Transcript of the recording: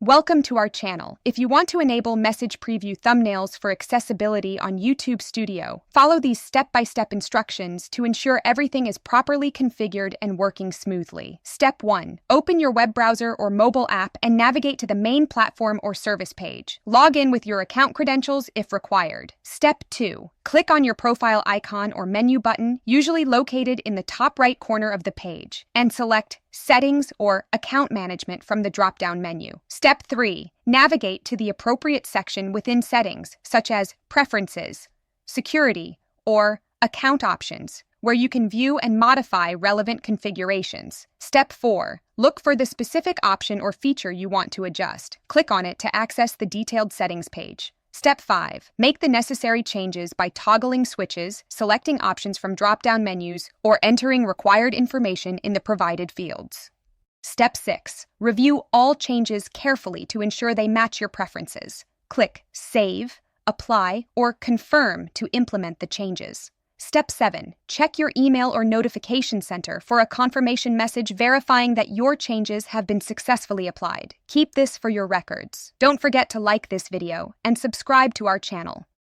Welcome to our channel. If you want to enable message preview thumbnails for accessibility on YouTube Studio, follow these step-by-step instructions to ensure everything is properly configured and working smoothly. Step 1. Open your web browser or mobile app and navigate to the main platform or service page. Log in with your account credentials if required. Step 2. Click on your profile icon or menu button, usually located in the top right corner of the page, and select Settings or Account Management from the drop-down menu. Step 3. Navigate to the appropriate section within Settings, such as Preferences, Security, or Account Options, where you can view and modify relevant configurations. Step 4. Look for the specific option or feature you want to adjust. Click on it to access the detailed settings page. Step 5. Make the necessary changes by toggling switches, selecting options from drop-down menus, or entering required information in the provided fields. Step 6. Review all changes carefully to ensure they match your preferences. Click Save, Apply, or Confirm to implement the changes. Step 7. Check your email or notification center for a confirmation message verifying that your changes have been successfully applied. Keep this for your records. Don't forget to like this video and subscribe to our channel.